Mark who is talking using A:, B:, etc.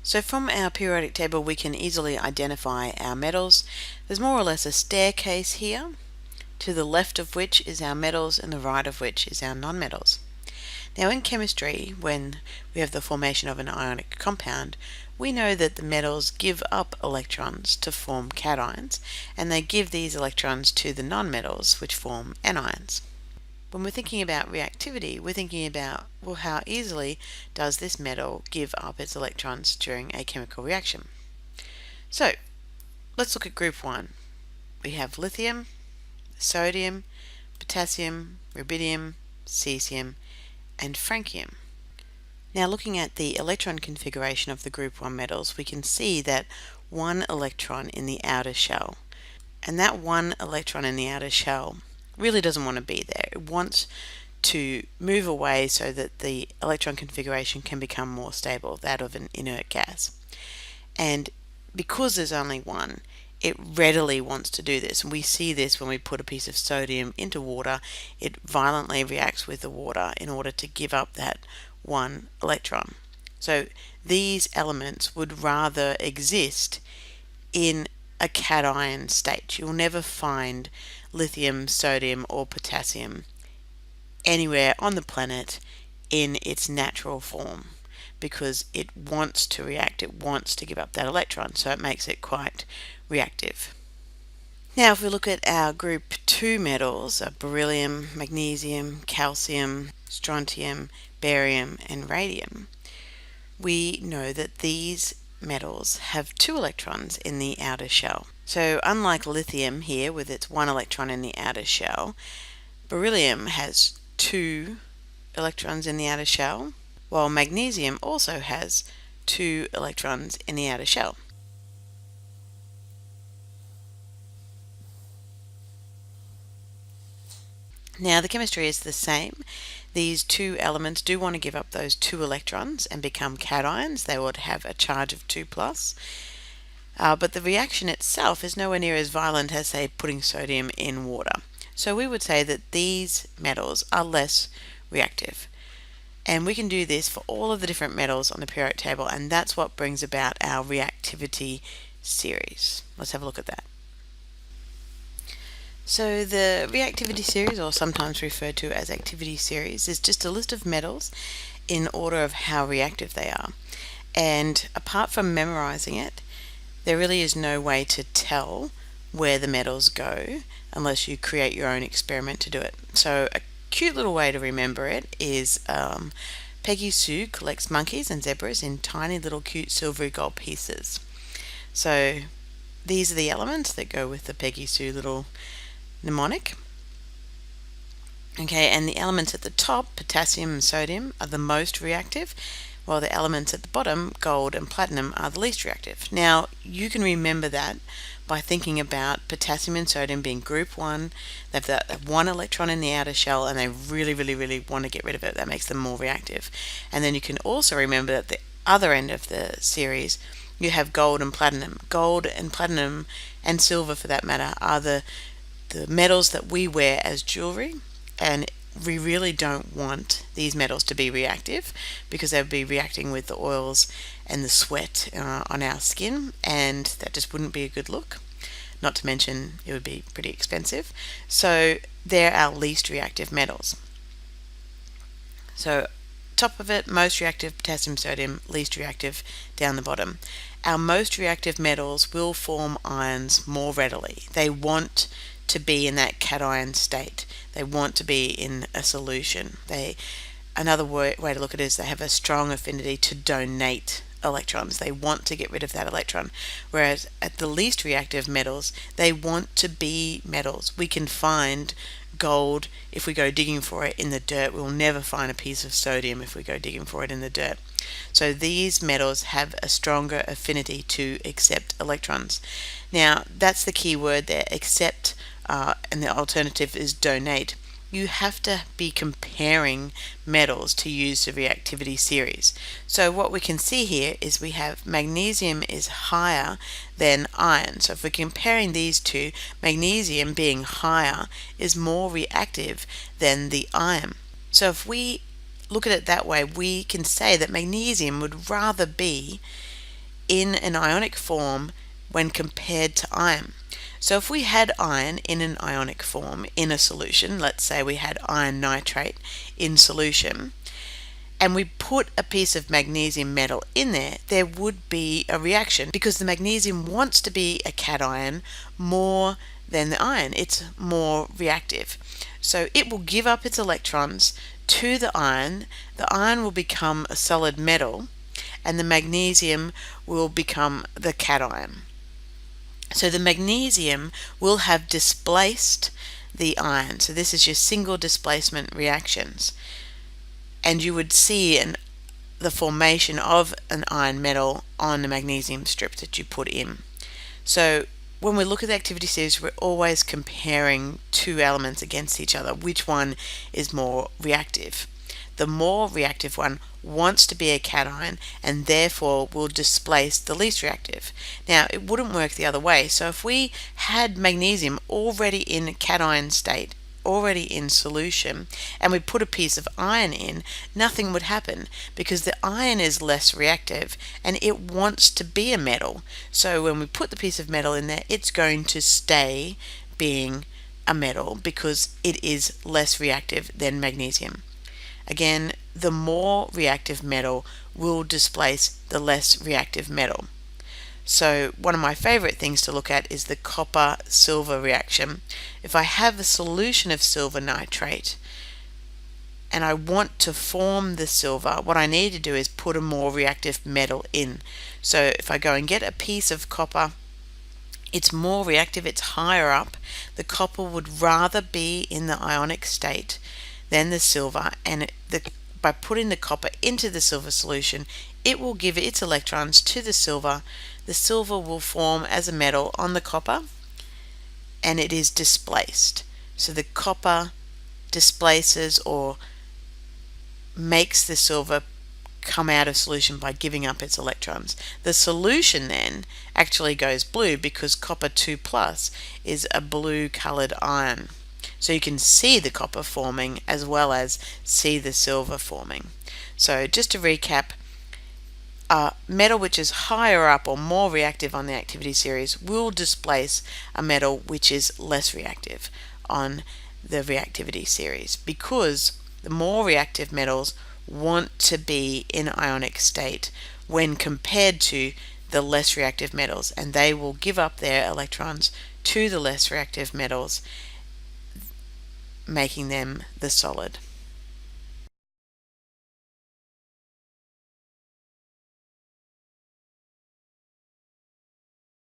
A: So from our periodic table we can easily identify our metals. There's more or less a staircase here, to the left of which is our metals and the right of which is our nonmetals. Now in chemistry, when we have the formation of an ionic compound, we know that the metals give up electrons to form cations, and they give these electrons to the nonmetals, which form anions. When we're thinking about reactivity, we're thinking about, well, how easily does this metal give up its electrons during a chemical reaction? So, let's look at group 1. We have lithium, sodium, potassium, rubidium, cesium, and francium. Now looking at the electron configuration of the group 1 metals, we can see that one electron in the outer shell, and that one electron in the outer shell really doesn't want to be there. It wants to move away so that the electron configuration can become more stable, that of an inert gas. And because there's only one, it readily wants to do this. And we see this when we put a piece of sodium into water. It violently reacts with the water in order to give up that one electron. So these elements would rather exist in a cation state. You'll never find lithium, sodium, or potassium anywhere on the planet in its natural form, because it wants to react, it wants to give up that electron, so it makes it quite reactive. Now if we look at our group 2 metals, beryllium, magnesium, calcium, strontium, barium, and radium, we know that these metals have 2 electrons in the outer shell. So unlike lithium here with its 1 electron in the outer shell, beryllium has 2 electrons in the outer shell, while magnesium also has 2 electrons in the outer shell. Now the chemistry is the same. These two elements do want to give up those 2 electrons and become cations. They would have a charge of 2+. But the reaction itself is nowhere near as violent as, say, putting sodium in water. So we would say that these metals are less reactive. And we can do this for all of the different metals on the periodic table, and that's what brings about our reactivity series. Let's have a look at that. So the reactivity series, or sometimes referred to as activity series, is just a list of metals in order of how reactive they are. And apart from memorizing it, there really is no way to tell where the metals go unless you create your own experiment to do it. So a cute little way to remember it is Peggy Sue collects monkeys and zebras in tiny little cute silvery gold pieces. So these are the elements that go with the Peggy Sue little mnemonic. Okay, and the elements at the top, potassium and sodium, are the most reactive, while the elements at the bottom, gold and platinum, are the least reactive. Now, you can remember that by thinking about potassium and sodium being group 1. They've that 1 electron in the outer shell, and they really want to get rid of it. That makes them more reactive. And then you can also remember that the other end of the series, you have gold and platinum. Gold and platinum, and silver for that matter, are the metals that we wear as jewelry, and we really don't want these metals to be reactive because they would be reacting with the oils and the sweat on our skin, and that just wouldn't be a good look. Not to mention it would be pretty expensive. So they're our least reactive metals. So top of it, most reactive, potassium, sodium, least reactive down the bottom. Our most reactive metals will form ions more readily. They want to be in that cation state. They want to be in a solution. Another way to look at it is they have a strong affinity to donate electrons. They want to get rid of that electron. Whereas at the least reactive metals, they want to be metals. We can find gold if we go digging for it in the dirt. We'll never find a piece of sodium if we go digging for it in the dirt. So these metals have a stronger affinity to accept electrons. Now that's the key word there, accept, and the alternative is donate. You have to be comparing metals to use the reactivity series. So what we can see here is we have magnesium is higher than iron. So if we're comparing these two, magnesium being higher is more reactive than the iron. So if we look at it that way, we can say that magnesium would rather be in an ionic form when compared to iron. So if we had iron in an ionic form in a solution, let's say we had iron nitrate in solution, and we put a piece of magnesium metal in there, there would be a reaction because the magnesium wants to be a cation more than the iron. It's more reactive. So it will give up its electrons to the iron. The iron will become a solid metal, and the magnesium will become the cation. So the magnesium will have displaced the iron. So this is your single displacement reactions. And you would see the formation of an iron metal on the magnesium strip that you put in. So when we look at the activity series, we're always comparing two elements against each other. Which one is more reactive? The more reactive one wants to be a cation and therefore will displace the least reactive. Now, it wouldn't work the other way. So if we had magnesium already in cation state, already in solution, and we put a piece of iron in, nothing would happen because the iron is less reactive and it wants to be a metal. So when we put the piece of metal in there, it's going to stay being a metal because it is less reactive than magnesium. Again, the more reactive metal will displace the less reactive metal. So one of my favorite things to look at is the copper-silver reaction. If I have a solution of silver nitrate and I want to form the silver, what I need to do is put a more reactive metal in. So if I go and get a piece of copper, it's more reactive, it's higher up. The copper would rather be in the ionic state than the silver, and by putting the copper into the silver solution, it will give its electrons to the silver. The silver will form as a metal on the copper and it is displaced. So the copper displaces or makes the silver come out of solution by giving up its electrons. The solution then actually goes blue because copper 2 plus is a blue colored ion. So you can see the copper forming as well as see the silver forming. So just to recap, a metal which is higher up or more reactive on the activity series will displace a metal which is less reactive on the reactivity series because the more reactive metals want to be in ionic state when compared to the less reactive metals, and they will give up their electrons to the less reactive metals, making them the solid.